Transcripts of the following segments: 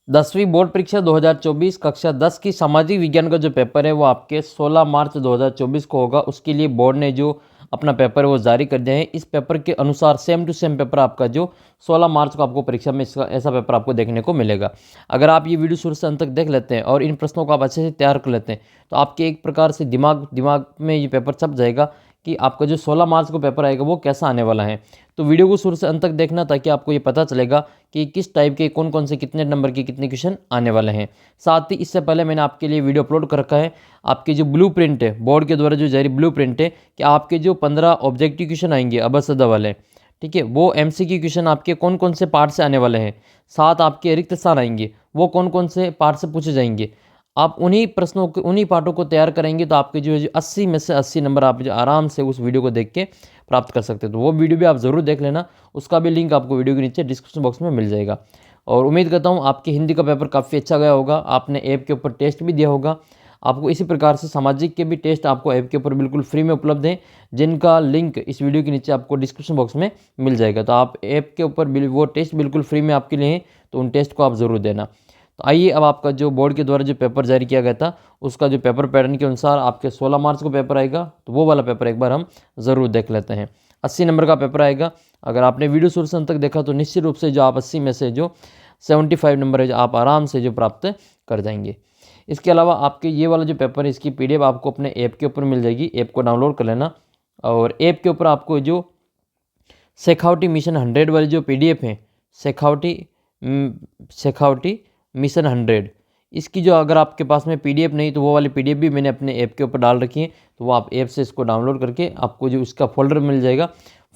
10वीं बोर्ड परीक्षा 2024 कक्षा 10 की सामाजिक विज्ञान का जो पेपर है वो आपके 16 मार्च 2024 को होगा। उसके लिए बोर्ड ने जो अपना पेपर है वो जारी कर दिया है। इस पेपर के अनुसार सेम टू सेम पेपर आपका जो 16 मार्च को आपको परीक्षा में इसका ऐसा पेपर आपको देखने को मिलेगा। अगर आप ये वीडियो शुरू से अंत तक देख लेते हैं और इन प्रश्नों को आप अच्छे से तैयार कर लेते हैं तो आपके एक प्रकार से दिमाग में ये पेपर छप जाएगा कि आपका जो 16 मार्च को पेपर आएगा वो कैसा आने वाला है। तो वीडियो को शुरू से अंत तक देखना ताकि आपको ये पता चलेगा कि किस टाइप के कौन कौन से कितने नंबर के कितने क्वेश्चन आने वाले हैं। साथ ही इससे पहले मैंने आपके लिए वीडियो अपलोड कर रखा है। आपके जो ब्लू प्रिंट है, बोर्ड के द्वारा जो जारी ब्लू प्रिंट है कि आपके जो 15 ऑब्जेक्टिव क्वेश्चन आएंगे अबसदा वाले, ठीक है, वो MCQ क्वेश्चन आपके कौन कौन से पार्ट से आने वाले हैं। साथ आपके रिक्त स्थान आएंगे वो कौन कौन से पार्ट से पूछे जाएंगे। आप उन्हीं प्रश्नों को उन्हीं पार्टों को तैयार करेंगे तो आपके जो 80 में से 80 नंबर आप जो आराम से उस वीडियो को देख के प्राप्त कर सकते हैं। तो वो वीडियो भी आप ज़रूर देख लेना, उसका भी लिंक आपको वीडियो के नीचे डिस्क्रिप्शन बॉक्स में मिल जाएगा। और उम्मीद करता हूँ आपकी हिंदी का पेपर काफ़ी अच्छा गया होगा। आपने ऐप के ऊपर टेस्ट भी दिया होगा। आपको इसी प्रकार से सामाजिक के भी टेस्ट आपको ऐप के ऊपर बिल्कुल फ्री में उपलब्ध हैं, जिनका लिंक इस वीडियो के नीचे आपको डिस्क्रिप्शन बॉक्स में मिल जाएगा। तो आप ऐप के ऊपर वो टेस्ट बिल्कुल फ्री में आपके लिए हैं, तो उन टेस्ट को आप ज़रूर देना। तो आइए अब आपका जो बोर्ड के द्वारा जो पेपर जारी किया गया था उसका जो पेपर पैटर्न के अनुसार आपके 16 मार्च को पेपर आएगा, तो वो वाला पेपर एक बार हम ज़रूर देख लेते हैं। 80 नंबर का पेपर आएगा। अगर आपने वीडियो शुरू से अंत तक देखा तो निश्चित रूप से जो आप 80 में से जो 75 नंबर है जो आप आराम से जो प्राप्त कर जाएंगे। इसके अलावा आपके ये वाला जो पेपर है इसकी PDF आपको अपने ऐप के ऊपर मिल जाएगी। ऐप को डाउनलोड कर लेना और ऐप के ऊपर आपको जो शेखावटी मिशन 100 वाली जो PDF है, शेखावटी मिशन 100, इसकी जो अगर आपके पास में PDF नहीं तो वो वाली PDF भी मैंने अपने ऐप के ऊपर डाल रखी है। तो वो आप ऐप से इसको डाउनलोड करके आपको जो उसका फोल्डर मिल जाएगा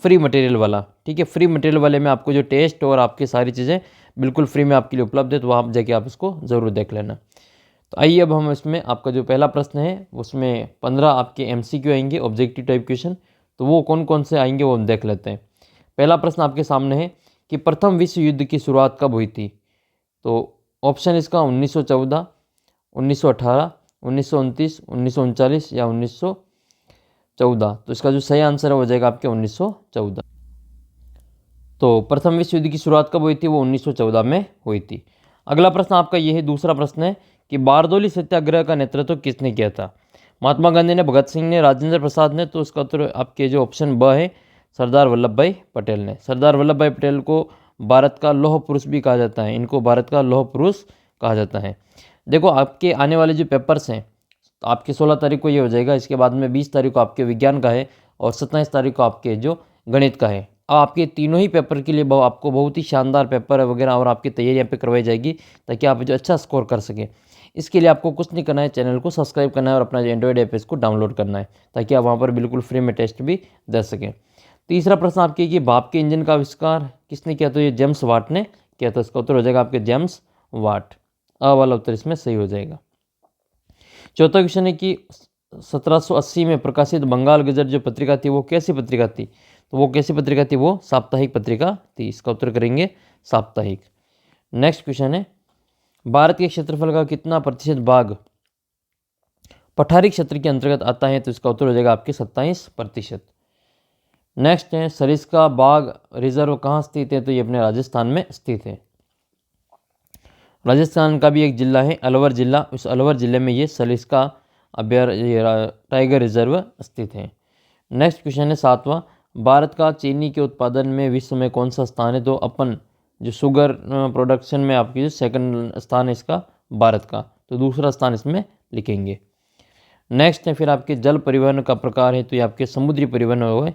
फ्री मटेरियल वाला, ठीक है। फ्री मटेरियल वाले में आपको जो टेस्ट और आपकी सारी चीज़ें बिल्कुल फ्री में आपके लिए उपलब्ध है, तो आप जाके आप इसको ज़रूर देख लेना। तो आइए अब हम इसमें आपका जो पहला प्रश्न है उसमें 15 आपके MCQ आएंगे, ऑब्जेक्टिव टाइप क्वेश्चन। तो वो कौन कौन से आएंगे वो हम देख लेते हैं। पहला प्रश्न आपके सामने है कि प्रथम विश्व युद्ध की शुरुआत कब हुई थी। तो ऑप्शन इसका 1914, 1918, 1929, 1939 या 1914। तो इसका जो सही आंसर है हो जाएगा आपके 1914। तो प्रथम विश्व युद्ध की शुरुआत कब हुई थी, वो 1914 में हुई थी। अगला प्रश्न आपका ये है, दूसरा प्रश्न है कि बारदोली सत्याग्रह का नेतृत्व किसने किया था। महात्मा गांधी ने, भगत सिंह ने, राजेंद्र प्रसाद ने। तो इसका उत्तर आपके जो ऑप्शन ब है सरदार वल्लभ भाई पटेल ने। सरदार वल्लभ भाई पटेल को भारत का लौह पुरुष भी कहा जाता है, इनको भारत का लौह पुरुष कहा जाता है। देखो आपके आने वाले जो पेपर्स हैं तो आपके 16 तारीख को ये हो जाएगा। इसके बाद में 20 तारीख को आपके विज्ञान का है और 27 तारीख को आपके जो गणित का है। अब आपके तीनों ही पेपर के लिए आपको बहुत ही शानदार पेपर है वगैरह और आपकी तैयारी यहाँ पे करवाई जाएगी ताकि आप जो अच्छा स्कोर कर सकें। इसके लिए आपको कुछ नहीं करना है, चैनल को सब्सक्राइब करना है और अपना जो एंड्रॉइड ऐप है इसको डाउनलोड करना है ताकि आप वहाँ पर बिल्कुल फ्री में टेस्ट भी दे सकें। तीसरा प्रश्न आपके कि भाप के इंजन का आविष्कार किसने किया। तो ये जेम्स वाट ने किया था। इसका उत्तर हो जाएगा आपके जेम्स वाट। अ वाला उत्तर इसमें सही हो जाएगा। चौथा क्वेश्चन है कि 1780 में प्रकाशित बंगाल गजट जो पत्रिका थी वो कैसी पत्रिका थी। तो वो कैसी पत्रिका थी, वो साप्ताहिक पत्रिका थी। इसका उत्तर करेंगे साप्ताहिक। नेक्स्ट क्वेश्चन है, भारत के क्षेत्रफल का कितना प्रतिशत भाग पठारी क्षेत्र के अंतर्गत आता है। तो इसका उत्तर हो जाएगा आपके 27%। नेक्स्ट है, सरिस्का बाघ रिजर्व कहाँ स्थित है। तो ये अपने राजस्थान में स्थित है। राजस्थान का भी एक जिला है अलवर जिला, उस अलवर जिले में ये सरिस्का अभयारण्य टाइगर रिजर्व स्थित है। नेक्स्ट क्वेश्चन है सातवां, भारत का चीनी के उत्पादन में विश्व में कौन सा स्थान है। तो अपन जो शुगर प्रोडक्शन में आपकी जो सेकंड स्थान है इसका भारत का, तो दूसरा स्थान इसमें लिखेंगे। नेक्स्ट है फिर आपके जल परिवहन का प्रकार है। तो ये आपके समुद्री परिवहन हुए,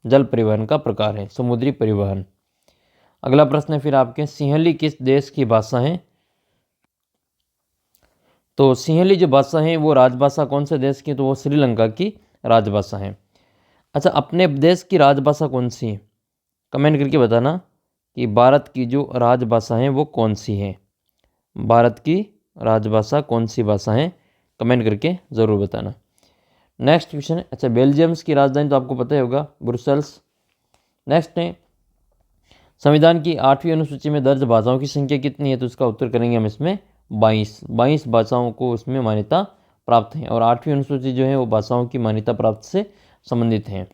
जल परिवहन का प्रकार है समुद्री परिवहन। अगला प्रश्न है फिर आपके सिंहली किस देश की भाषा है। तो सिंहली जो भाषा है वो राजभाषा कौन से देश की। तो वो श्रीलंका की राजभाषा है। अच्छा, अपने देश की राजभाषा कौन सी है, कमेंट करके बताना कि भारत की जो राजभाषा है वो कौन सी है। भारत की राजभाषा कौन सी भाषा है, कमेंट करके ज़रूर बताना। नेक्स्ट क्वेश्चन है, अच्छा बेल्जियम्स की राजधानी तो आपको पता ही होगा ब्रुसेल्स। नेक्स्ट है, संविधान की 8वीं अनुसूची में दर्ज भाषाओं की संख्या कितनी है। तो इसका उत्तर करेंगे हम इसमें 22 भाषाओं को इसमें मान्यता प्राप्त है और 8वीं अनुसूची जो है वो भाषाओं की मान्यता प्राप्त से संबंधित है।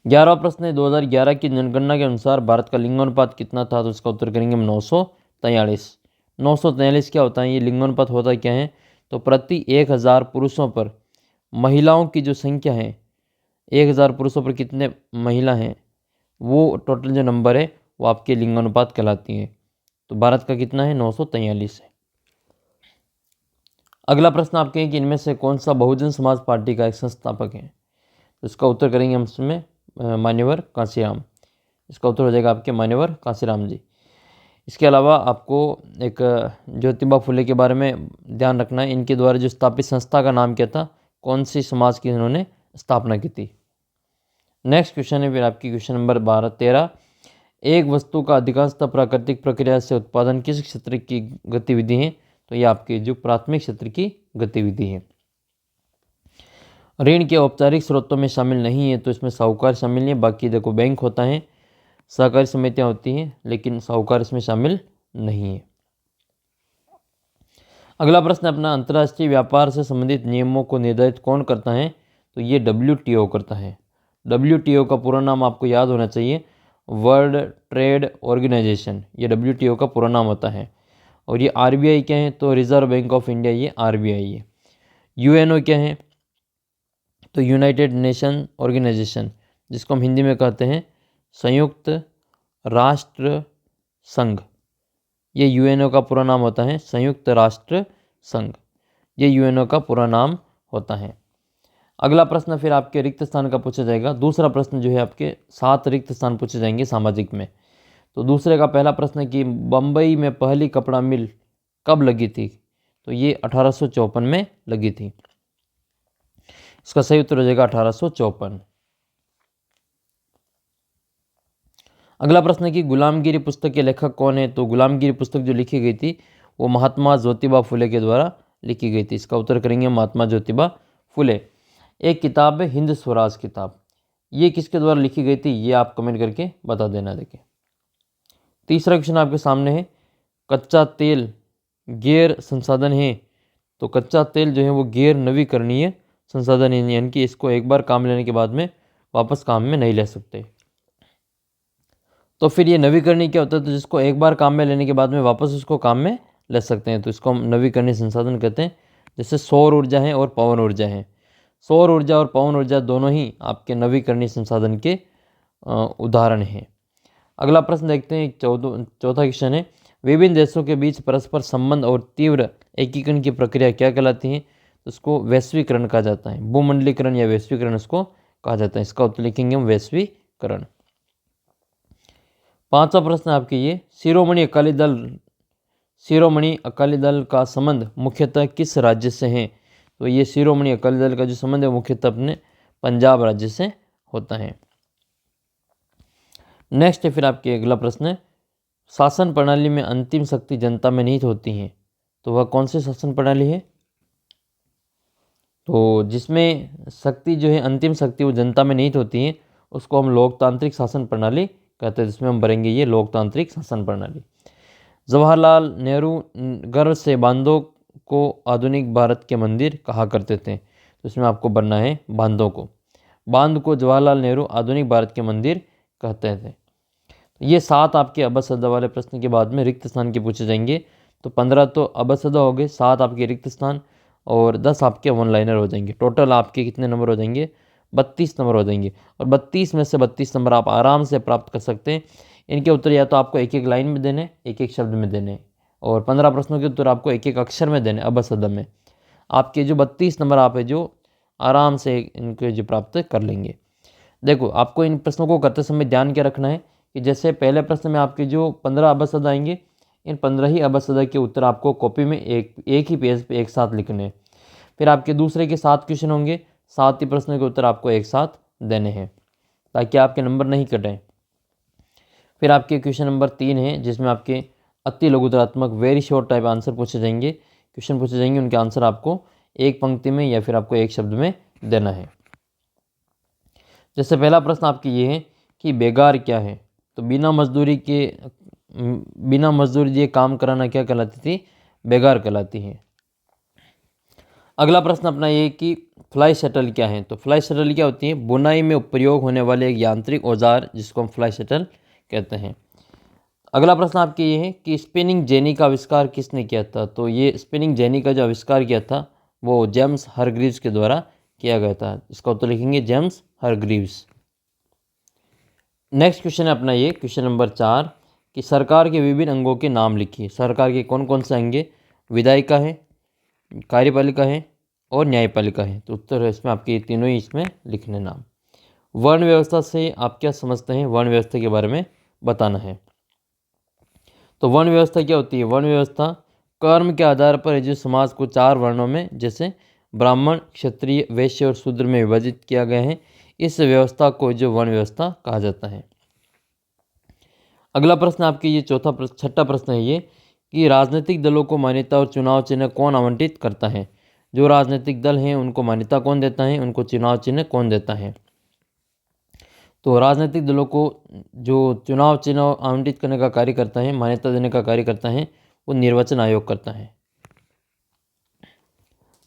11वां प्रश्न है, 2011 की जनगणना के अनुसार भारत का लिंगानुपात कितना था। तो इसका उत्तर करेंगे हम 900 943। 943 क्या होता है, ये लिंगानुपात होता क्या है, तो प्रति 1000 पुरुषों पर महिलाओं की जो संख्या है, 1000 पुरुषों पर कितने महिला हैं, वो टोटल जो नंबर है वो आपके लिंगानुपात कहलाती है। तो भारत का कितना है, 943 है। अगला प्रश्न आपके हैं कि इनमें से कौन सा बहुजन समाज पार्टी का एक संस्थापक है, तो इसका उत्तर करेंगे हम इसमें मान्यवर कांशीराम। इसका उत्तर हो जाएगा आपके मान्यवर कांशीराम जी। इसके अलावा आपको एक ज्योतिबा फुले के बारे में ध्यान रखना है, इनके द्वारा जो स्थापित संस्था का नाम क्या था, कौन सी समाज की इन्होंने स्थापना की थी। नेक्स्ट क्वेश्चन है फिर आपकी क्वेश्चन नंबर 13। एक वस्तु का अधिकांशतः प्राकृतिक प्रक्रिया से उत्पादन किस क्षेत्र की गतिविधि है, तो ये आपके जो प्राथमिक क्षेत्र की गतिविधि है। ऋण के औपचारिक स्रोतों में शामिल नहीं है, तो इसमें साहूकार शामिल है। बाकी देखो बैंक होता है, सहकारी समितियां होती हैं, लेकिन साहूकार इसमें शामिल नहीं है। अगला प्रश्न अपना, अंतर्राष्ट्रीय व्यापार से संबंधित नियमों को निर्धारित कौन करता है, तो ये WTO करता है। WTO का पूरा नाम आपको याद होना चाहिए, वर्ल्ड ट्रेड ऑर्गेनाइजेशन, ये WTO का पूरा नाम होता है। और ये RBI क्या है, तो रिजर्व बैंक ऑफ इंडिया, ये RBI है। UNO क्या है, तो यूनाइटेड नेशन ऑर्गेनाइजेशन, जिसको हम हिंदी में कहते हैं संयुक्त राष्ट्र संघ, ये UNO का पूरा नाम होता है, संयुक्त राष्ट्र संघ, ये UNO का पूरा नाम होता है। अगला प्रश्न फिर आपके रिक्त स्थान का पूछा जाएगा। दूसरा प्रश्न जो है आपके 7 रिक्त स्थान पूछे जाएंगे सामाजिक में। तो दूसरे का पहला प्रश्न कि बम्बई में पहली कपड़ा मिल कब लगी थी, तो ये 1854 में लगी थी। इसका सही उत्तर हो जाएगा 1854। अगला प्रश्न कि गुलामगिरी पुस्तक के लेखक कौन है, तो गुलामगिरी पुस्तक जो लिखी गई थी वो महात्मा ज्योतिबा फुले के द्वारा लिखी गई थी। इसका उत्तर करेंगे महात्मा ज्योतिबा फुले। एक किताब है हिंद स्वराज किताब, ये किसके द्वारा लिखी गई थी, ये आप कमेंट करके बता देना। देखिए तीसरा क्वेश्चन आपके सामने है, कच्चा तेल गैर संसाधन है, तो कच्चा तेल जो है वो गैर नवीकरणीय संसाधन है, यानी कि इसको एक बार काम लेने के बाद में वापस काम में नहीं ले सकते। तो फिर ये नवीकरणीय क्या होता है, तो जिसको एक बार काम में लेने के बाद में वापस उसको काम में ले सकते हैं, तो इसको हम नवीकरणीय संसाधन कहते हैं। जैसे सौर ऊर्जा है और पवन ऊर्जा है, सौर ऊर्जा और पवन ऊर्जा दोनों ही आपके नवीकरणीय संसाधन के उदाहरण हैं। अगला प्रश्न देखते हैं, चौथा क्वेश्चन है, विभिन्न देशों के बीच परस्पर संबंध और तीव्र एकीकरण की प्रक्रिया क्या कहलाती है, तो उसको वैश्वीकरण कहा जाता है। भूमंडलीकरण या वैश्वीकरण उसको कहा जाता है। इसका उत्तर लिखेंगे हम वैश्वीकरण। पांचवा प्रश्न आपके ये, शिरोमणि अकाली दल का संबंध मुख्यतः किस राज्य से है, तो ये शिरोमणि अकाली दल का जो संबंध है मुख्यतः अपने पंजाब राज्य से होता है। नेक्स्ट है फिर आपके अगला प्रश्न, शासन प्रणाली में अंतिम शक्ति जनता में निहित होती है, तो वह कौन सी शासन प्रणाली है, तो जिसमें शक्ति जो है अंतिम शक्ति वो जनता में निहित होती है उसको हम लोकतांत्रिक शासन प्रणाली कहते हैं। जिसमें हम भरेंगे ये लोकतांत्रिक शासन प्रणाली। जवाहरलाल नेहरू गर्व से बांधों को आधुनिक भारत के मंदिर कहा करते थे, तो इसमें आपको बनना है बांधों को। बांध को जवाहरलाल नेहरू आधुनिक भारत के मंदिर कहते थे। ये 7 आपके अबसदा वाले प्रश्न के बाद में रिक्त स्थान के पूछे जाएंगे। तो 15 तो अबसदा हो गए, 7 आपके रिक्त स्थान और 10 आपके वन लाइनर हो जाएंगे। टोटल आपके कितने नंबर हो जाएंगे, 32 नंबर हो जाएंगे। और 32 में से 32 नंबर आप आराम से प्राप्त कर सकते हैं। इनके उत्तर या तो आपको एक एक लाइन में देने, एक एक शब्द में देने, और 15 प्रश्नों के उत्तर आपको एक एक अक्षर में देने अबसदा में। आपके जो 32 नंबर आप है जो आराम से इनके जो प्राप्त कर लेंगे। देखो आपको इन प्रश्नों को करते समय ध्यान क्या रखना है कि जैसे पहले प्रश्न में आपके जो 15 अबसदा आएंगे, इन 15 ही अबसदा के उत्तर आपको कॉपी में एक ही पेज पे एक साथ लिखने हैं। फिर आपके दूसरे के 7 क्वेश्चन होंगे, 7 ही प्रश्नों के उत्तर आपको एक साथ देने हैं ताकि आपके नंबर नहीं कटें। फिर आपके क्वेश्चन नंबर 3 है जिसमें आपके अति लघुतरात्मक वेरी शॉर्ट टाइप आंसर पूछे जाएंगे, क्वेश्चन पूछे जाएंगे, उनके आंसर आपको एक पंक्ति में या फिर आपको एक शब्द में देना है। जैसे पहला प्रश्न आपके ये है कि बेगार क्या है, तो बिना मजदूरी दिए काम कराना क्या कहलाती थी, बेगार कहलाती है। अगला प्रश्न अपना ये कि फ्लाई शटल क्या है, तो फ्लाई शटल क्या होती है, बुनाई में प्रयोग होने वाले एक यांत्रिक औजार जिसको हम फ्लाई शटल कहते हैं। अगला प्रश्न आपके ये है कि स्पिनिंग जेनी का आविष्कार किसने किया था। तो ये स्पिनिंग जेनी का जो आविष्कार किया था वो जेम्स हरग्रीव्स के द्वारा किया गया था। इसका उत्तर लिखेंगे जेम्स हरग्रीव्स। नेक्स्ट क्वेश्चन है अपना ये क्वेश्चन नंबर 4 कि सरकार के विभिन्न अंगों के नाम लिखिए। सरकार के कौन कौन से अंग है? विधायिका है, कार्यपालिका है और न्यायपालिका है। तो उत्तर है इसमें आपके तीनों ही इसमें लिखने नाम। वर्ण व्यवस्था से आप क्या समझते हैं? वर्ण व्यवस्था के बारे में बताना है। तो वर्ण व्यवस्था क्या होती है? वर्ण व्यवस्था कर्म के आधार पर जो समाज को 4 वर्णों में जैसे ब्राह्मण, क्षत्रिय, वैश्य और शूद्र में विभाजित किया गया है, इस व्यवस्था को जो वर्ण व्यवस्था कहा जाता है। अगला प्रश्न आपके ये छठा प्रश्न है ये कि राजनीतिक दलों को मान्यता और चुनाव चिन्ह कौन आवंटित करता है? जो राजनीतिक दल हैं उनको मान्यता कौन देता है, उनको चुनाव चिन्ह कौन देता है? तो राजनीतिक दलों को जो चुनाव चिन्ह आवंटित करने का कार्य करता है, मान्यता देने का कार्य करता है, वो निर्वाचन आयोग करता है।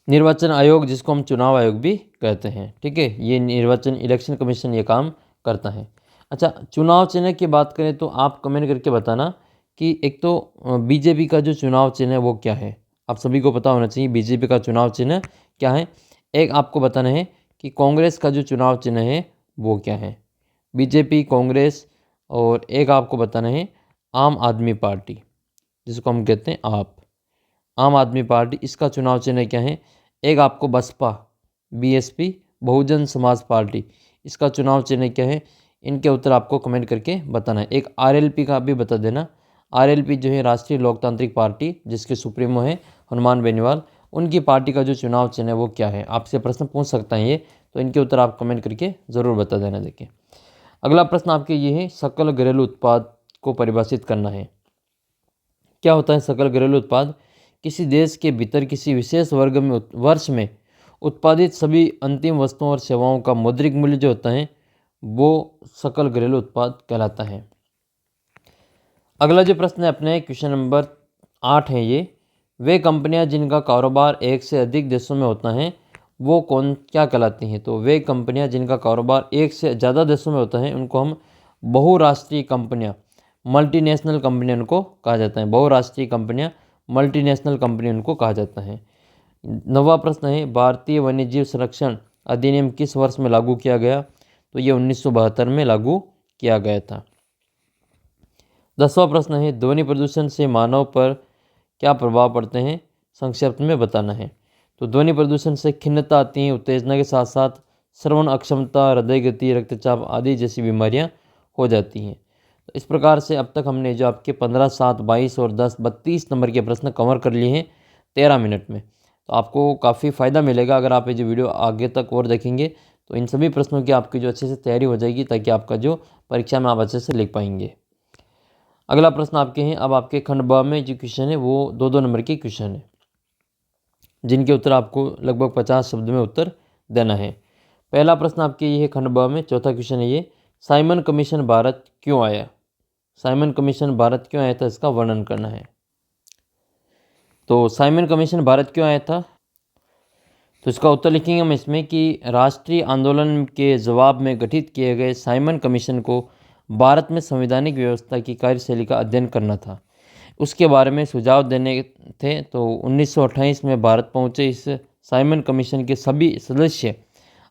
निर्वाचन आयोग जिसको हम चुनाव आयोग भी कहते हैं, ठीक है, ये निर्वाचन इलेक्शन कमीशन ये काम करता है। अच्छा, चुनाव चिन्ह की बात करें तो आप कमेंट करके बताना कि एक तो बीजेपी का जो चुनाव चिन्ह है वो क्या है। आप सभी को पता होना चाहिए बीजेपी का चुनाव चिन्ह क्या है। एक आपको बताना है कि कांग्रेस का जो चुनाव चिन्ह है वो क्या है। बीजेपी, कांग्रेस, और एक आपको बताना है आम आदमी पार्टी जिसको हम कहते हैं आम आदमी पार्टी, इसका चुनाव चिन्ह क्या है। एक आपको बसपा, बीएसपी, बहुजन समाज पार्टी, इसका चुनाव चिन्ह क्या है। इनके उत्तर आपको कमेंट करके बताना है। एक आरएलपी का भी बता देना। आरएलपी जो है राष्ट्रीय लोकतांत्रिक पार्टी, जिसके सुप्रीमो है हनुमान बेनीवाल, उनकी पार्टी का जो चुनाव चिन्ह है वो क्या है। आपसे प्रश्न पूछ सकता है ये, तो इनके उत्तर आप कमेंट करके ज़रूर बता देना। देखिए अगला प्रश्न आपके ये है सकल घरेलू उत्पाद को परिभाषित करना है। क्या होता है सकल घरेलू उत्पाद? किसी देश के भीतर किसी विशेष वर्ष में उत्पादित सभी अंतिम वस्तुओं और सेवाओं का मौद्रिक मूल्य जो होता है वो सकल घरेलू उत्पाद कहलाता है। अगला जो प्रश्न है अपने क्वेश्चन नंबर 8 है ये, वे कंपनियां जिनका कारोबार एक से अधिक देशों में होता है वो क्या कहलाती हैं? तो वे कंपनियां जिनका कारोबार एक से ज़्यादा देशों में होता है उनको हम बहुराष्ट्रीय कंपनियां, मल्टीनेशनल कंपनी उनको कहा जाता है। बहुराष्ट्रीय कंपनियां, मल्टीनेशनल कंपनी उनको कहा जाता है। 9वां प्रश्न है भारतीय वन्यजीव संरक्षण अधिनियम किस वर्ष में लागू किया गया? तो ये 1972 में लागू किया गया था। 10वां प्रश्न है ध्वनि प्रदूषण से मानव पर क्या प्रभाव पड़ते हैं? संक्षिप्त में बताना है। तो ध्वनि प्रदूषण से खिन्नता आती है, उत्तेजना के साथ साथ श्रवण अक्षमता, हृदय गति, रक्तचाप आदि जैसी बीमारियां हो जाती हैं। तो इस प्रकार से अब तक हमने जो आपके 15, 7, 22 और 10, 32 नंबर के प्रश्न कवर कर लिए हैं 13 मिनट में। तो आपको काफ़ी फ़ायदा मिलेगा अगर आप ये जो वीडियो आगे तक और देखेंगे, तो इन सभी प्रश्नों की आपकी जो अच्छे से तैयारी हो जाएगी ताकि आपका जो परीक्षा में आप अच्छे से लिख पाएंगे। अगला प्रश्न आपके हैं, अब आपके खंड ब में जो क्वेश्चन है वो 2-2 नंबर के क्वेश्चन है जिनके उत्तर आपको लगभग 50 शब्द में उत्तर देना है। पहला प्रश्न आपके ये है खंड ब में, चौथा क्वेश्चन है ये, साइमन कमीशन भारत क्यों आया? साइमन कमीशन भारत क्यों आया था, इसका वर्णन करना है। तो साइमन कमीशन भारत क्यों आया था? तो इसका उत्तर लिखेंगे हम इसमें कि राष्ट्रीय आंदोलन के जवाब में गठित किए गए साइमन कमीशन को भारत में संवैधानिक व्यवस्था की कार्यशैली का अध्ययन करना था, उसके बारे में सुझाव देने थे। तो 1928 में भारत पहुंचे इस साइमन कमीशन के सभी सदस्य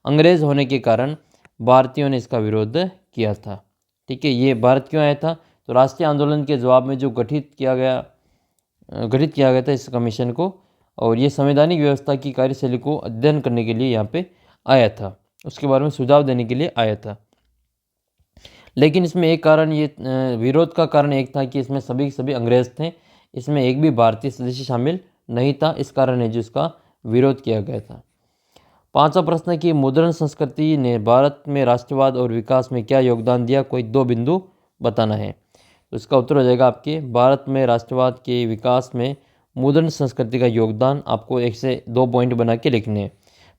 अंग्रेज होने के कारण भारतीयों ने इसका विरोध किया था। ठीक है, ये भारत क्यों आया था? तो राष्ट्रीय आंदोलन के जवाब में जो गठित किया गया था इस कमीशन को, और ये संवैधानिक व्यवस्था की कार्यशैली को अध्ययन करने के लिए यहाँ पे आया था, उसके बारे में सुझाव देने के लिए आया था। लेकिन इसमें एक कारण ये विरोध का कारण एक था कि इसमें सभी अंग्रेज थे, इसमें एक भी भारतीय सदस्य शामिल नहीं था, इस कारण है जो इसका विरोध किया गया था। 5वां प्रश्न है कि मॉडर्न संस्कृति ने भारत में राष्ट्रवाद और विकास में क्या योगदान दिया? कोई 2 बिंदु बताना है। तो इसका उत्तर हो जाएगा आपके भारत में राष्ट्रवाद के विकास में मॉडर्न संस्कृति का योगदान। आपको 1 से 2 पॉइंट बना के लिखने हैं।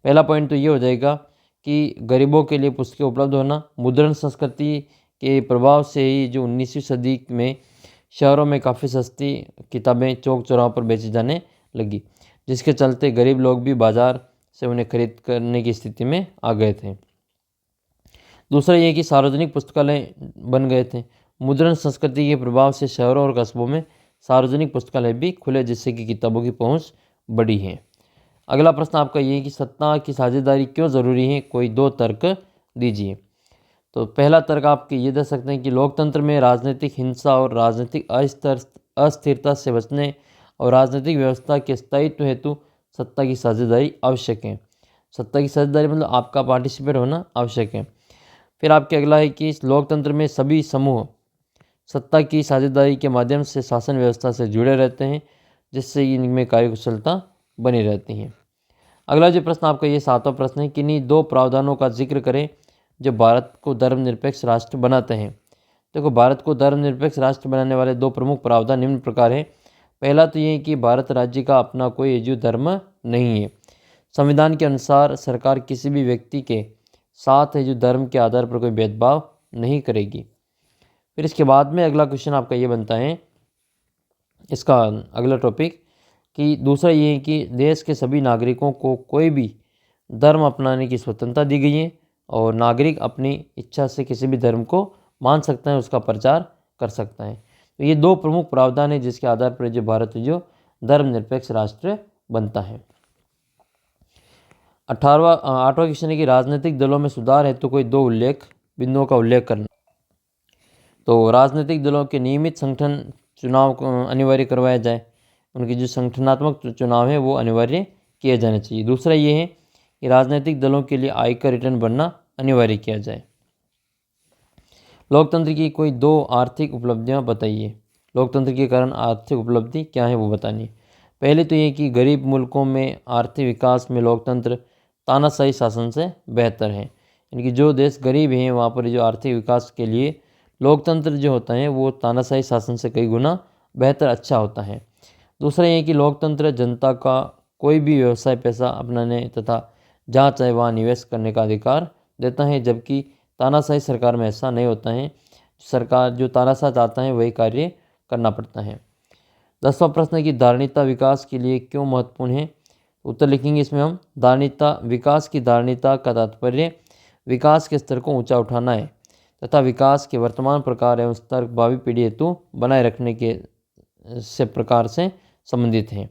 पहला पॉइंट तो ये हो जाएगा कि गरीबों के लिए पुस्तकें उपलब्ध होना। मॉडर्न संस्कृति के प्रभाव से ही जो 19वीं सदी में शहरों में काफ़ी सस्ती किताबें चौक चौराहों पर बेची जाने लगी, जिसके चलते गरीब लोग भी बाज़ार से उन्हें खरीद करने की स्थिति में आ गए थे। दूसरा ये कि सार्वजनिक पुस्तकालय बन गए थे। मुद्रण संस्कृति के प्रभाव से शहरों और कस्बों में सार्वजनिक पुस्तकालय भी खुले, जिससे कि किताबों की पहुंच बढ़ी है। अगला प्रश्न आपका ये है कि सत्ता की साझेदारी क्यों ज़रूरी है, कोई 2 तर्क दीजिए। तो पहला तर्क आप ये दे सकते हैं कि लोकतंत्र में राजनीतिक हिंसा और राजनीतिक अस्थिरता से बचने और राजनीतिक व्यवस्था के स्थायित्व हेतु सत्ता की साझेदारी आवश्यक है। सत्ता की साझेदारी मतलब आपका पार्टिसिपेट होना आवश्यक है। फिर आपके अगला है कि इस लोकतंत्र में सभी समूह सत्ता की साझेदारी के माध्यम से शासन व्यवस्था से जुड़े रहते हैं, जिससे इनमें कार्यकुशलता बनी रहती है। अगला जो प्रश्न आपका ये 7वां प्रश्न है, किन्हीं 2 प्रावधानों का जिक्र करें जो भारत को धर्मनिरपेक्ष राष्ट्र बनाते हैं। देखो, भारत को धर्मनिरपेक्ष राष्ट्र बनाने वाले 2 प्रमुख प्रावधान निम्न प्रकार हैं। पहला तो ये है कि भारत राज्य का अपना कोई यजू धर्म नहीं है। संविधान के अनुसार सरकार किसी भी व्यक्ति के साथ यजू धर्म के आधार पर कोई भेदभाव नहीं करेगी। फिर इसके बाद में अगला क्वेश्चन आपका ये बनता है, इसका अगला टॉपिक कि दूसरा ये है कि देश के सभी नागरिकों को कोई भी धर्म अपनाने की स्वतंत्रता दी गई है और नागरिक अपनी इच्छा से किसी भी धर्म को मान सकता है, उसका प्रचार कर सकता है। तो ये 2 प्रमुख प्रावधान है जिसके आधार पर जो भारत जो धर्मनिरपेक्ष राष्ट्र बनता है। 8वां क्वेश्चन है कि राजनीतिक दलों में सुधार है तो कोई 2 बिंदुओं का उल्लेख करना। तो राजनीतिक दलों के नियमित संगठन चुनाव को अनिवार्य करवाया जाए, उनके जो संगठनात्मक चुनाव है वो अनिवार्य किए जाने चाहिए। दूसरा ये है कि राजनीतिक दलों के लिए आयकर रिटर्न भरना अनिवार्य किया जाए। लोकतंत्र की कोई 2 आर्थिक उपलब्धियां बताइए। लोकतंत्र के कारण आर्थिक उपलब्धि क्या है वो बतानी। पहले तो ये कि गरीब मुल्कों में आर्थिक विकास में लोकतंत्र तानाशाही शासन से बेहतर है। यानी कि जो देश गरीब हैं वहाँ पर जो आर्थिक विकास के लिए लोकतंत्र जो होता है वो तानाशाही शासन से कई गुना बेहतर अच्छा होता है। दूसरा ये कि लोकतंत्र जनता का कोई भी व्यवसाय पैसा अपनाने तथा जहाँ चाहे वहाँ निवेश करने का अधिकार देता है, जबकि तानाशाही सरकार में ऐसा नहीं होता है। सरकार जो तानाशाह चाहता है वही कार्य करना पड़ता है। 10वां प्रश्न है कि धारणीता विकास के लिए क्यों महत्वपूर्ण है। उत्तर लिखेंगे इसमें हम। धारणीता विकास की धारणीता का तात्पर्य विकास के स्तर को ऊंचा उठाना है तथा विकास के वर्तमान प्रकार एवं स्तर भावी पीढ़ी हेतु बनाए रखने के से प्रकार से संबंधित हैं,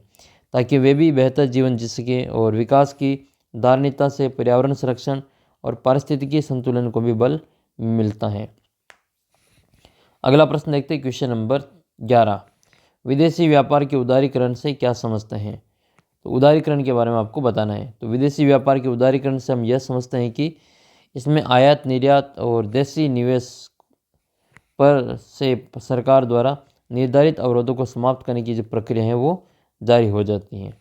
ताकि वे भी बेहतर जीवन जी सकें। और विकास की धारणीता से पर्यावरण संरक्षण और पारिस्थितिकी संतुलन को भी बल मिलता है। अगला प्रश्न देखते हैं, क्वेश्चन नंबर 11। विदेशी व्यापार के उदारीकरण से क्या समझते हैं। तो उदारीकरण के बारे में आपको बताना है। तो विदेशी व्यापार के उदारीकरण से हम यह समझते हैं कि इसमें आयात निर्यात और देशी निवेश पर से सरकार द्वारा निर्धारित अवरोधों को समाप्त करने की जो प्रक्रिया है वो जारी हो जाती है।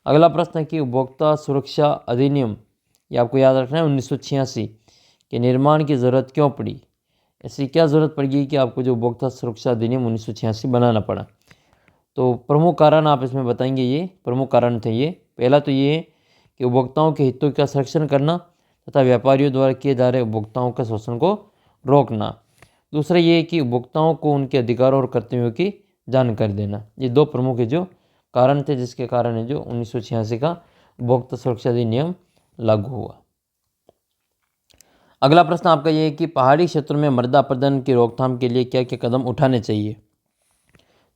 अगला प्रश्न है कि उपभोक्ता सुरक्षा अधिनियम, ये आपको याद रखना है, 1986 के निर्माण की ज़रूरत क्यों पड़ी। ऐसी क्या ज़रूरत पड़ गई कि आपको जो उपभोक्ता सुरक्षा अधिनियम 1986 बनाना पड़ा। तो प्रमुख कारण आप इसमें बताएंगे, ये प्रमुख कारण थे ये। पहला तो ये है कि उपभोक्ताओं के हितों का संरक्षण करना तथा व्यापारियों द्वारा किए जा रहे उपभोक्ताओं के शोषण को रोकना। दूसरा ये है कि उपभोक्ताओं को उनके अधिकारों और कर्तव्यों की जानकारी देना। ये 2 प्रमुख जो कारण थे जिसके कारण है जो 1986 का उपभोक्ता सुरक्षा अधिनियम लागू हुआ। अगला प्रश्न आपका ये है कि पहाड़ी क्षेत्रों में मृदा अपरदन की रोकथाम के लिए क्या क्या कदम उठाने चाहिए।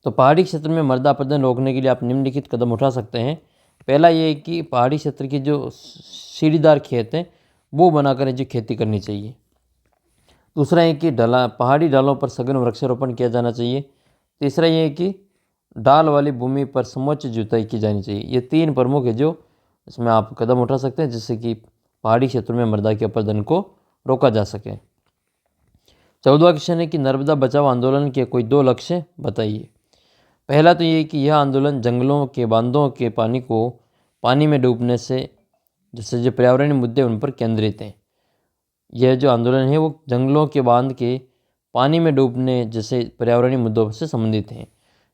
तो पहाड़ी क्षेत्र में मृदा अपरदन रोकने के लिए आप निम्नलिखित कदम उठा सकते हैं। पहला ये है कि पहाड़ी क्षेत्र की जो सीढ़ीदार खेत हैं वो बनाकर जो खेती करनी चाहिए। दूसरा है कि पहाड़ी ढालों पर सघन वृक्षारोपण किया जाना चाहिए। तीसरा ये है कि ढाल वाली भूमि पर समोच्च जुताई की जानी चाहिए। ये 3 प्रमुख है जो इसमें आप कदम उठा सकते हैं जिससे कि पहाड़ी क्षेत्रों में मृदा के अपरदन को रोका जा सके। 14वां क्वेश्चन है कि नर्मदा बचाओ आंदोलन के कोई 2 लक्ष्य बताइए। पहला तो ये कि यह आंदोलन जंगलों के बांधों के पानी को पानी में डूबने से जैसे जो पर्यावरणीय मुद्दे उन पर केंद्रित हैं। यह जो आंदोलन है वो जंगलों के बांध के पानी में डूबने जैसे पर्यावरणीय मुद्दों से संबंधित हैं।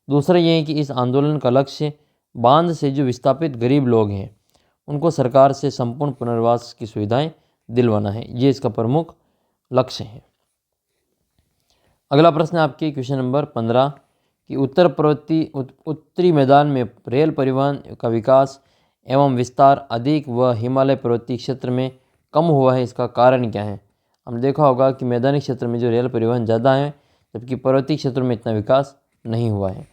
दूसरा ये है कि इस आंदोलन का लक्ष्य बांध से जो विस्थापित गरीब लोग हैं उनको सरकार से संपूर्ण पुनर्वास की सुविधाएं दिलवाना है। ये इसका प्रमुख लक्ष्य है। अगला प्रश्न है आपके क्वेश्चन नंबर 15 कि उत्तरी मैदान में रेल परिवहन का विकास एवं विस्तार अधिक व हिमालय पर्वतीय क्षेत्र में कम हुआ है, इसका कारण क्या है। हमने देखा होगा कि मैदानी क्षेत्र में जो रेल परिवहन ज़्यादा है जबकि पर्वतीय क्षेत्रों में इतना विकास नहीं हुआ है।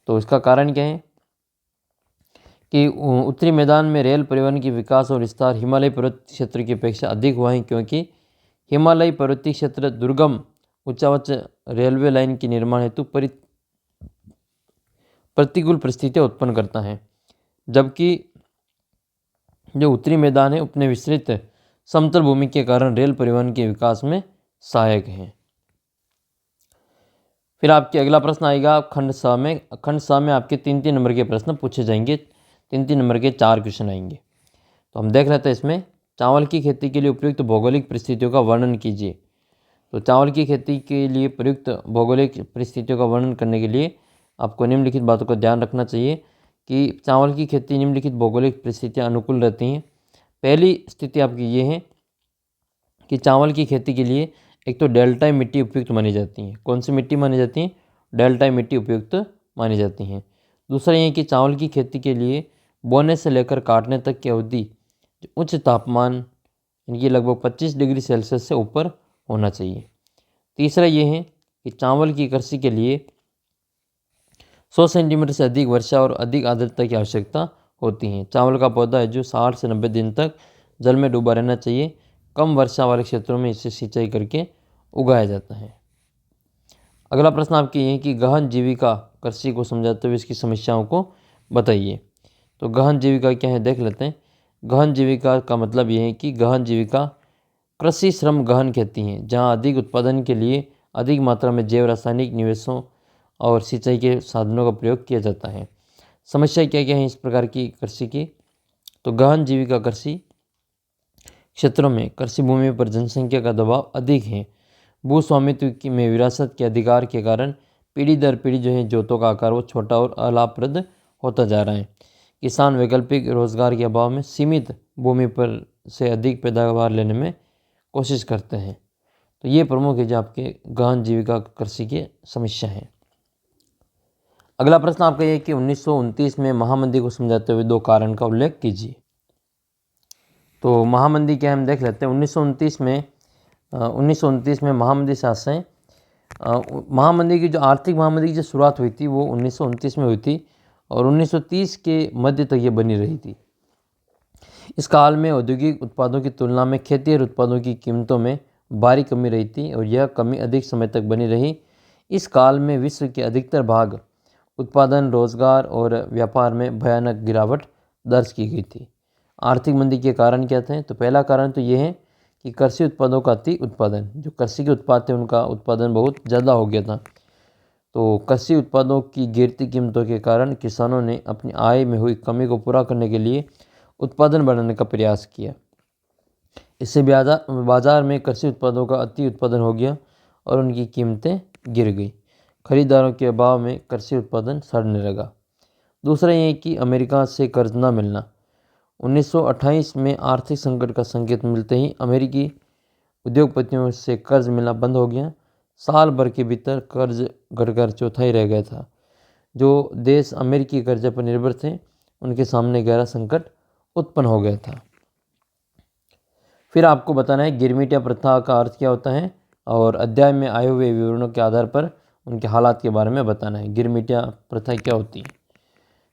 तो इसका कारण क्या है कि उत्तरी मैदान में रेल परिवहन की विकास और विस्तार हिमालय पर्वतीय क्षेत्र की अपेक्षा अधिक हुआ है, क्योंकि हिमालय पर्वतीय क्षेत्र दुर्गम उच्चावच रेलवे लाइन के निर्माण हेतु प्रतिकूल परिस्थितियाँ उत्पन्न करता है, जबकि जो उत्तरी मैदान है अपने विस्तृत समतल भूमि के कारण रेल परिवहन के विकास में सहायक है। फिर आपके अगला प्रश्न आएगा खंड स में। खंड स में आपके 3-3 नंबर के प्रश्न पूछे जाएंगे। 3-3 नंबर के 4 क्वेश्चन आएंगे। तो हम देख रहे थे इसमें चावल की खेती के लिए उपयुक्त भौगोलिक परिस्थितियों का वर्णन कीजिए। तो चावल की खेती के लिए प्रयुक्त भौगोलिक परिस्थितियों का वर्णन करने के लिए आपको निम्नलिखित बातों का ध्यान रखना चाहिए कि चावल की खेती निम्नलिखित भौगोलिक परिस्थितियाँ अनुकूल रहती हैं। पहली स्थिति आपकी ये है कि चावल की खेती के लिए एक तो डेल्टाई मिट्टी उपयुक्त मानी जाती है। कौन सी मिट्टी मानी जाती है? डेल्टाई मिट्टी उपयुक्त मानी जाती हैं। दूसरा ये कि चावल की खेती के लिए बोने से लेकर काटने तक की अवधि उच्च तापमान इनकी लगभग 25 डिग्री सेल्सियस से ऊपर होना चाहिए। तीसरा ये है कि चावल की कृषि के लिए 100 सेंटीमीटर से अधिक वर्षा और अधिक आर्द्रता की आवश्यकता होती है। चावल का पौधा है जो 60 से 90 दिन तक जल में डूबा रहना चाहिए। कम वर्षा वाले क्षेत्रों में इसे सिंचाई करके उगाया जाता है। अगला प्रश्न आपके ये है कि गहन जीविका कृषि को समझाते हुए इसकी समस्याओं को बताइए। तो गहन जीविका क्या है देख लेते हैं। गहन जीविका का मतलब ये है कि गहन जीविका कृषि श्रम गहन खेती हैं, जहाँ अधिक उत्पादन के लिए अधिक मात्रा में जैव रासायनिक निवेशों और सिंचाई के साधनों का प्रयोग किया जाता है। समस्या क्या क्या है इस प्रकार की कृषि की? तो गहन जीविका कृषि क्षेत्रों में कृषि भूमि पर जनसंख्या का दबाव अधिक है। भूस्वामित्व में विरासत के अधिकार के कारण पीढ़ी दर पीढ़ी जो है जोतों का आकार वो छोटा और अलाभप्रद होता जा रहा है। किसान वैकल्पिक रोजगार के अभाव में सीमित भूमि पर से अधिक पैदावार लेने में कोशिश करते हैं। तो ये प्रमुख है जो आपके गहन जीविका कृषि की समस्या है। अगला प्रश्न आपका ये कि 1929 में महामंदी को समझाते हुए 2 कारण का उल्लेख कीजिए। तो महामंदी क्या हम देख लेते हैं। 1929 में महामंदी से आशय महामंदी की जो आर्थिक महामंदी की जो शुरुआत हुई थी वो 1929 में हुई थी और 1930 के मध्य तक ये बनी रही थी। इस काल में औद्योगिक उत्पादों की तुलना में खेतीहर उत्पादों की कीमतों में भारी कमी रही थी और यह कमी अधिक समय तक बनी रही। इस काल में विश्व के अधिकतर भाग उत्पादन, रोजगार और व्यापार में भयानक गिरावट दर्ज की गई थी। आर्थिक मंदी के कारण क्या थे? तो पहला कारण तो ये है कि कृषि उत्पादों का अति उत्पादन, जो कृषि के उत्पाद थे उनका उत्पादन बहुत ज़्यादा हो गया था। तो कृषि उत्पादों की गिरती कीमतों के कारण किसानों ने अपनी आय में हुई कमी को पूरा करने के लिए उत्पादन बढ़ाने का प्रयास किया। इससे बाजार में कृषि उत्पादों का अति उत्पादन हो गया और उनकी कीमतें गिर गई। खरीदारों के अभाव में कृषि उत्पादन सड़ने लगा। दूसरा ये कि अमेरिका से कर्ज न मिलना। 1928 में आर्थिक संकट का संकेत मिलते ही अमेरिकी उद्योगपतियों से कर्ज मिलना बंद हो गया। साल भर के भीतर कर्ज घटकर चौथाई रह गया था। जो देश अमेरिकी कर्ज पर निर्भर थे उनके सामने गहरा संकट उत्पन्न हो गया था। फिर आपको बताना है गिरमिटिया प्रथा का अर्थ क्या होता है और अध्याय में आए हुए विवरणों के आधार पर उनके हालात के बारे में बताना है। गिरमिटिया प्रथा क्या होती है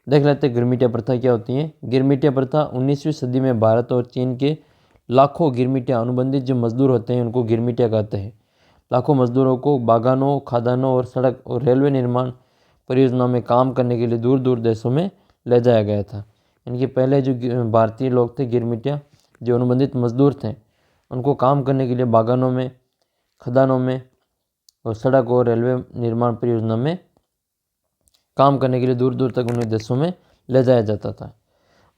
देख लेते हैं। गिरमिटिया प्रथा क्या होती है? गिरमिटिया प्रथा 19वीं सदी में भारत और चीन के लाखों गिरमिटिया अनुबंधित जो मजदूर होते हैं उनको गिरमिटिया कहते हैं। लाखों मजदूरों को बागानों, खादानों और सड़क और रेलवे निर्माण परियोजनाओं में काम करने के लिए दूर दूर देशों में ले जाया गया था। इनके पहले जो भारतीय लोग थे गिरमिटिया, जो अनुबंधित मजदूर थे, उनको काम करने के लिए बागानों में, खदानों में और सड़क और रेलवे निर्माण परियोजना में काम करने के लिए दूर दूर तक उन्हें देशों में ले जाया जाता था।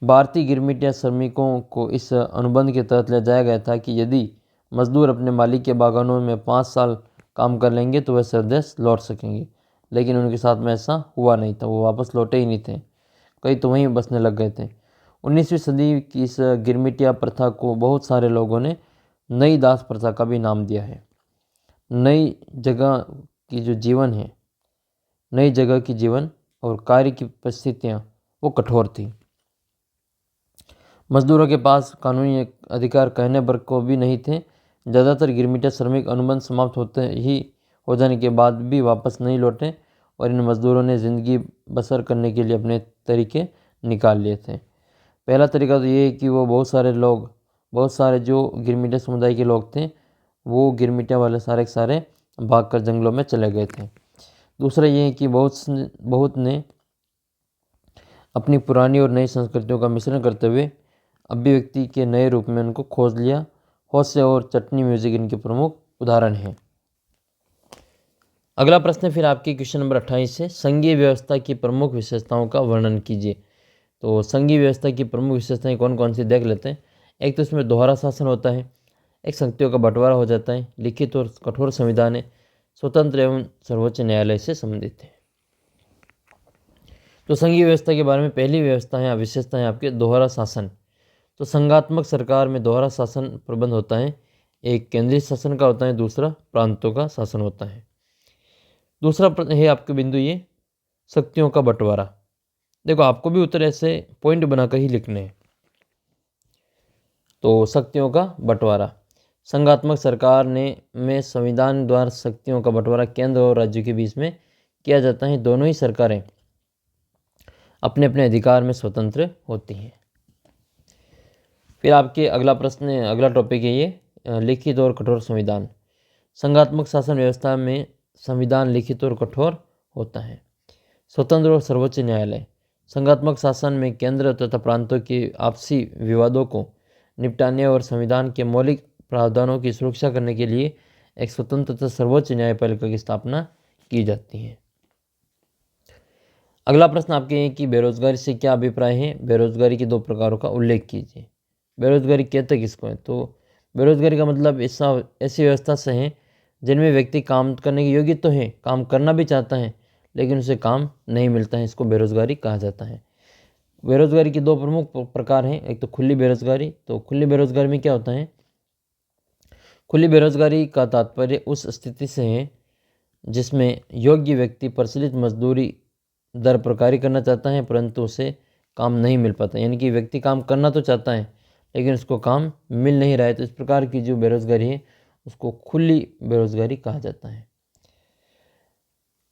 भारतीय गिरमिटिया श्रमिकों को इस अनुबंध के तहत ले जाया गया था कि यदि मजदूर अपने मालिक के बागानों में 5 साल काम कर लेंगे तो वह स्वदेश लौट सकेंगे, लेकिन उनके साथ में ऐसा हुआ नहीं था। वो वापस लौटे ही नहीं थे, कई तो वहीं बसने लग गए थे। 19वीं सदी की इस गिरमिटिया प्रथा को बहुत सारे लोगों ने नई दास प्रथा का भी नाम दिया है। नई जगह की जो जीवन है, नई जगह की जीवन और कार्य की परिस्थितियाँ वो कठोर थी। मजदूरों के पास कानूनी अधिकार कहने भर को भी नहीं थे। ज़्यादातर गिरमिटिया श्रमिक अनुबंध समाप्त हो जाने के बाद भी वापस नहीं लौटे और इन मज़दूरों ने ज़िंदगी बसर करने के लिए अपने तरीके निकाल लिए थे। पहला तरीका तो ये है कि वो बहुत सारे जो गिरमिटिया समुदाय के लोग थे वो गिरमिटिया वाले सारे के सारे भागकर जंगलों में चले गए थे। दूसरा ये है कि बहुत ने अपनी पुरानी और नई संस्कृतियों का मिश्रण करते हुए अभिव्यक्ति के नए रूप में उनको खोज लिया। होसे और चटनी म्यूजिक इनके प्रमुख उदाहरण हैं। अगला प्रश्न है फिर आपकी क्वेश्चन नंबर 28 से संघीय व्यवस्था की प्रमुख विशेषताओं का वर्णन कीजिए। तो संघीय व्यवस्था की प्रमुख विशेषताएं कौन कौन सी देख लेते हैं। एक तो इसमें दोहरा शासन होता है, एक शक्तियों का बंटवारा हो जाता है, लिखित और कठोर संविधान है, स्वतंत्र एवं सर्वोच्च न्यायालय से संबंधित है। तो संघीय व्यवस्था के बारे में पहली व्यवस्था है विशेषता है आपके दोहरा शासन। तो संघात्मक सरकार में दोहरा शासन प्रबंध होता है। एक केंद्रीय शासन का होता है, दूसरा प्रांतों का शासन होता है। दूसरा है आपके बिंदु ये शक्तियों का बंटवारा। देखो आपको भी उत्तर ऐसे पॉइंट बनाकर ही लिखने हैं। तो शक्तियों का बंटवारा, संघात्मक सरकार में संविधान द्वारा शक्तियों का बंटवारा केंद्र और राज्यों के बीच में किया जाता है। दोनों ही सरकारें अपने अपने अधिकार में स्वतंत्र होती हैं। फिर आपके अगला टॉपिक है ये लिखित और कठोर संविधान। संघात्मक शासन व्यवस्था में संविधान लिखित और कठोर होता है। स्वतंत्र और सर्वोच्च न्यायालय, संघात्मक शासन में केंद्र तथा प्रांतों के आपसी विवादों को निपटाने और संविधान के मौलिक प्रावधानों की सुरक्षा करने के लिए एक स्वतंत्र तथा सर्वोच्च न्यायपालिका की स्थापना की जाती है। अगला प्रश्न आपके हैं कि बेरोजगारी से क्या अभिप्राय है। बेरोजगारी के दो प्रकारों का उल्लेख कीजिए। बेरोजगारी कहते किसको है। तो बेरोजगारी का मतलब ऐसी व्यवस्था से है जिनमें व्यक्ति काम करने के योग्य तो है, काम करना भी चाहता है, लेकिन उसे काम नहीं मिलता है, इसको बेरोजगारी कहा जाता है। बेरोजगारी के दो प्रमुख प्रकार हैं। एक तो खुली बेरोजगारी। तो खुली बेरोजगारी में क्या होता है, खुली बेरोजगारी का तात्पर्य उस स्थिति से है जिसमें योग्य व्यक्ति प्रचलित मजदूरी दर पर कार्य करना चाहता है परंतु उसे काम नहीं मिल पाता। यानी कि व्यक्ति काम करना तो चाहता है लेकिन उसको काम मिल नहीं रहा है। तो इस प्रकार की जो बेरोजगारी है उसको खुली बेरोजगारी कहा जाता है।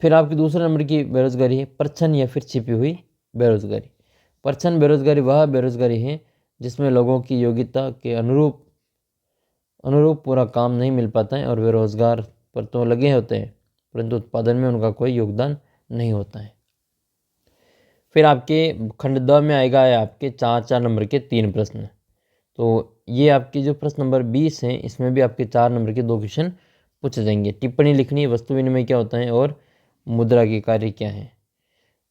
फिर आपकी दूसरे नंबर की बेरोजगारी है प्रच्छन्न या फिर छिपी हुई बेरोजगारी। प्रच्छन्न बेरोजगारी वह बेरोजगारी है जिसमें लोगों की योग्यता के अनुरूप पूरा काम नहीं मिल पाता है और वे रोजगार पर तो लगे होते हैं परंतु उत्पादन में उनका कोई योगदान नहीं होता है। फिर आपके खंड द में आएगा आपके 4 नंबर के 3 प्रश्न। तो ये आपके जो प्रश्न नंबर 20 हैं इसमें भी आपके 4 नंबर के 2 क्वेश्चन पूछे जाएंगे। टिप्पणी लिखनी है, वस्तु विनिमय क्या होता है और मुद्रा के कार्य क्या है।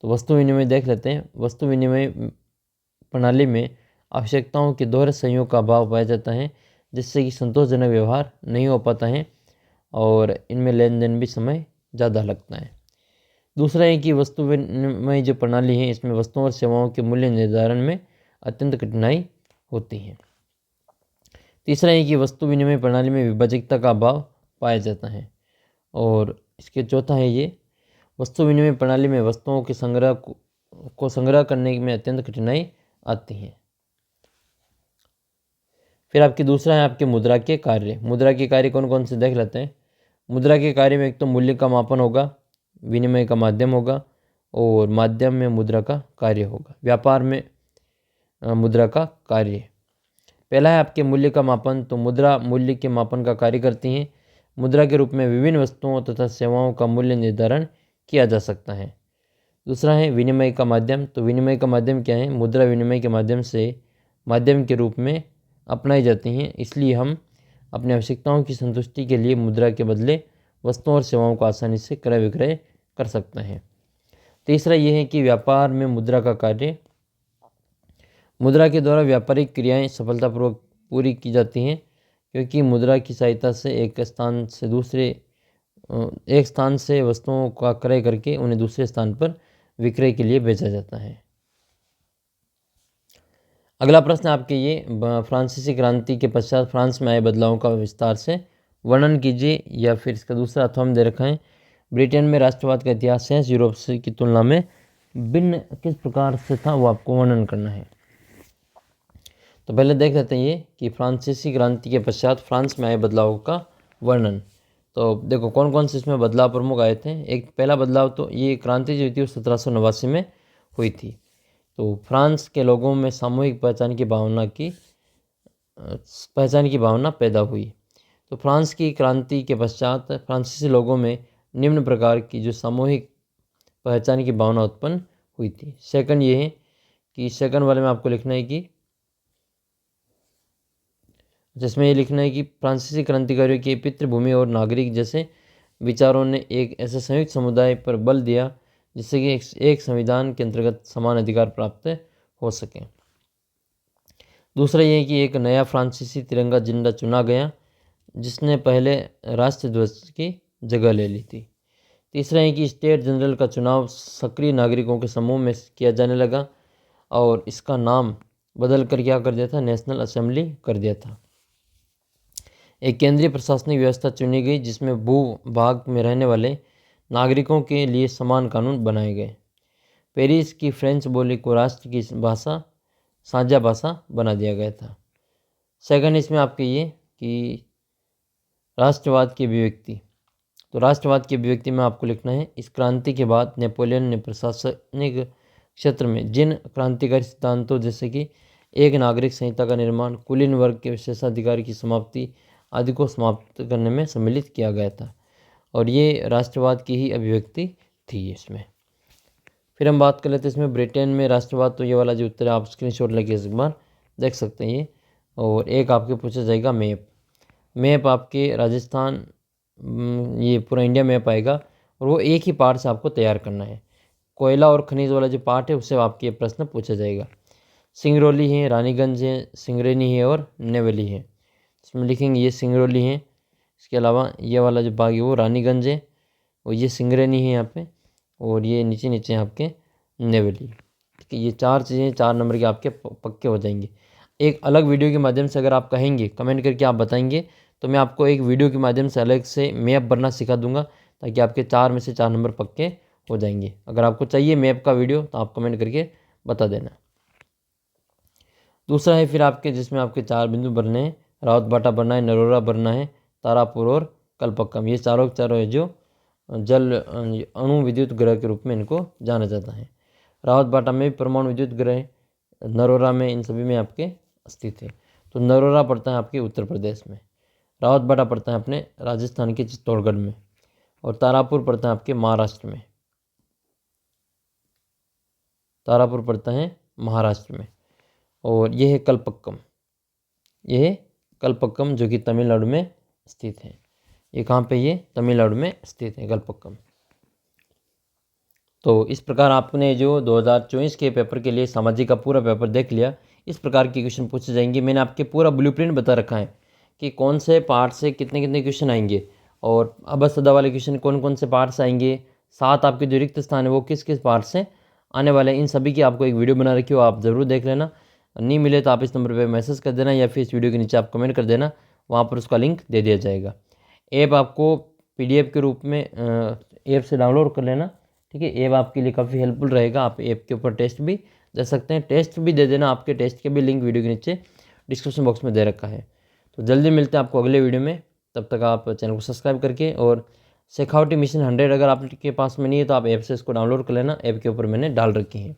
तो वस्तु विनिमय देख लेते हैं। वस्तु विनिमय प्रणाली में आवश्यकताओं के दोहरे संयोग का अभाव पाया जाता है जिससे कि संतोषजनक व्यवहार नहीं हो पाता है और इनमें लेन देन भी समय ज़्यादा लगता है। दूसरा है कि वस्तु विनिमय जो प्रणाली है इसमें वस्तुओं और सेवाओं के मूल्य निर्धारण में अत्यंत कठिनाई होती है। तीसरा है कि वस्तु विनिमय प्रणाली में विभाजकता का अभाव पाया जाता है। और इसके चौथा है ये वस्तु विनिमय प्रणाली में वस्तुओं के संग्रह करने में अत्यंत कठिनाई आती है। फिर आपकी दूसरा है आपके मुद्रा के कार्य। मुद्रा के कार्य कौन कौन से देख लेते हैं। मुद्रा के कार्य में एक तो मूल्य का मापन होगा, विनिमय का माध्यम होगा और माध्यम में मुद्रा का कार्य होगा। व्यापार में मुद्रा का कार्य पहला है आपके मूल्य का मापन। तो मुद्रा मूल्य के मापन का कार्य करती हैं। मुद्रा के रूप में विभिन्न वस्तुओं तथा सेवाओं का मूल्य निर्धारण किया जा सकता है। दूसरा है विनिमय का माध्यम। तो विनिमय का माध्यम क्या है, मुद्रा विनिमय के माध्यम के रूप में अपनाई जाती हैं, इसलिए हम अपनी आवश्यकताओं की संतुष्टि के लिए मुद्रा के बदले वस्तुओं और सेवाओं को आसानी से क्रय विक्रय कर सकते हैं। तीसरा यह है कि व्यापार में मुद्रा का कार्य, मुद्रा के द्वारा व्यापारिक क्रियाएं सफलतापूर्वक पूरी की जाती हैं क्योंकि मुद्रा की सहायता से एक स्थान से वस्तुओं का क्रय करके उन्हें दूसरे स्थान पर विक्रय के लिए बेचा जाता है। अगला प्रश्न आपके ये फ्रांसीसी क्रांति के पश्चात फ्रांस में आए बदलावों का विस्तार से वर्णन कीजिए। या फिर इसका दूसरा अथवा हम दे रखा है ब्रिटेन में राष्ट्रवाद का इतिहास है यूरोप से की तुलना में भिन्न किस प्रकार से था वो आपको वर्णन करना है। तो पहले देख लेते हैं ये कि फ्रांसीसी क्रांति के पश्चात फ्रांस में आए बदलावों का वर्णन। तो देखो कौन कौन से इसमें बदलाव प्रमुख आए थे। एक पहला बदलाव तो ये क्रांति जो थी वो 1789 में हुई थी। तो फ्रांस के लोगों में सामूहिक पहचान की भावना पैदा हुई। तो फ्रांस की क्रांति के पश्चात फ्रांसीसी लोगों में निम्न प्रकार की जो सामूहिक पहचान की भावना उत्पन्न हुई थी। सेकंड ये है कि सेकंड वाले में आपको लिखना है कि जिसमें ये लिखना है कि फ्रांसीसी क्रांतिकारियों की पितृभूमि और नागरिक जैसे विचारों ने एक ऐसे संयुक्त समुदाय पर बल दिया जिससे कि एक संविधान के अंतर्गत समान अधिकार प्राप्त हो सके। दूसरा ये है कि एक नया फ्रांसीसी तिरंगा झंडा चुना गया जिसने पहले राष्ट्रीय ध्वज की जगह ले ली थी। तीसरा है कि स्टेट जनरल का चुनाव सक्रिय नागरिकों के समूह में किया जाने लगा और इसका नाम बदल कर क्या कर दिया था, नेशनल असेंबली कर दिया था। एक केंद्रीय प्रशासनिक व्यवस्था चुनी गई जिसमें भूभाग में रहने वाले नागरिकों के लिए समान कानून बनाए गए। पेरिस की फ्रेंच बोली को राष्ट्र की भाषा साझा भाषा बना दिया गया था। सेकंड इसमें आपके ये कि राष्ट्रवाद की अभिव्यक्ति। तो राष्ट्रवाद की अभिव्यक्ति में आपको लिखना है, इस क्रांति के बाद नेपोलियन ने प्रशासनिक क्षेत्र में जिन क्रांतिकारी सिद्धांतों जैसे कि एक नागरिक संहिता का निर्माण, कुलीन वर्ग के विशेषाधिकार की समाप्ति आदि को समाप्त करने में सम्मिलित किया गया था और ये राष्ट्रवाद की ही अभिव्यक्ति थी इसमें। फिर हम बात कर लेते हैं इसमें ब्रिटेन में राष्ट्रवाद। तो ये वाला जो उत्तर है आप स्क्रीनशॉट लेके एक बार देख सकते हैं ये। और एक आपके पूछा जाएगा मैप आपके राजस्थान, ये पूरा इंडिया मैप आएगा और वो एक ही पार्ट से आपको तैयार करना है। कोयला और खनिज वाला जो पार्ट है उससे आपके प्रश्न पूछा जाएगा। सिंगरौली है, रानीगंज है, सिंगरेनी है और नेवली है। इसमें लिखेंगे ये सिंगरौली है, इसके अलावा ये वाला जो भाग है वो रानीगंज है और ये सिंगरेनी है यहाँ पे, और ये नीचे नीचे आपके नेवली। ठीक है, ये चार चीज़ें 4 नंबर के आपके पक्के हो जाएंगे। एक अलग वीडियो के माध्यम से अगर आप कहेंगे, कमेंट करके आप बताएंगे, तो मैं आपको एक वीडियो के माध्यम से अलग से मैप बनना सिखा दूंगा ताकि आपके 4 में से 4 नंबर पक्के हो जाएंगे। अगर आपको चाहिए मैप का वीडियो तो आप कमेंट करके बता देना। दूसरा है फिर आपके जिसमें आपके 4 बिंदु भरने हैं, रावतबाटा भरना है, नरोरा भरना है, तारापुर और कलपक्कम। ये चारों के चारों है जो जल अणु विद्युत ग्रह के रूप में इनको जाना जाता है। रावतबाटा में भी परमाणु विद्युत ग्रह, नरोरा में, इन सभी में आपके स्थित है। तो नरोरा पड़ता है आपके उत्तर प्रदेश में, रावतबाटा पड़ता है अपने राजस्थान के चित्तौड़गढ़ में और तारापुर पड़ता है आपके महाराष्ट्र में। तारापुर पड़ता है महाराष्ट्र में और यह है कलपक्कम। यह है कलपक्कम जो कि तमिलनाडु में स्थित है। ये कहाँ पे, ये तमिलनाडु में स्थित है कलपक्कम। तो इस प्रकार आपने जो 2024 के पेपर के लिए सामाजिक का पूरा पेपर देख लिया। इस प्रकार के क्वेश्चन पूछे जाएंगे। मैंने आपके पूरा ब्लूप्रिंट बता रखा है कि कौन से पार्ट से कितने कितने क्वेश्चन आएंगे और अबा सदा वाले क्वेश्चन कौन कौन से पार्ट से आएंगे, 7 आपके जो रिक्त स्थान है वो किस किस पार्ट से आने वाले हैं। इन सभी की आपको एक वीडियो बना रखी हो, आप ज़रूर देख लेना। नहीं मिले तो आप इस नंबर पर मैसेज कर देना या फिर इस वीडियो के नीचे आप कमेंट कर देना, वहाँ पर उसका लिंक दे दिया जाएगा। ऐप आपको PDF के रूप में ऐप से डाउनलोड कर लेना। ठीक है, ऐप आपके लिए काफ़ी हेल्पफुल रहेगा। आप ऐप के ऊपर टेस्ट भी दे सकते हैं, टेस्ट भी दे देना। आपके टेस्ट के भी लिंक वीडियो के नीचे डिस्क्रिप्शन बॉक्स में दे रखा है। तो जल्दी मिलते हैं आपको अगले वीडियो में। तब तक आप चैनल को सब्सक्राइब करके, और शेखावटी मिशन 100 अगर आपके पास में नहीं है तो आप ऐप से इसको डाउनलोड कर लेना। ऐप के ऊपर मैंने डाल रखी है।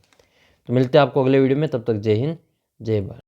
तो मिलते हैं आपको अगले वीडियो में, तब तक जय हिंद जय भारत।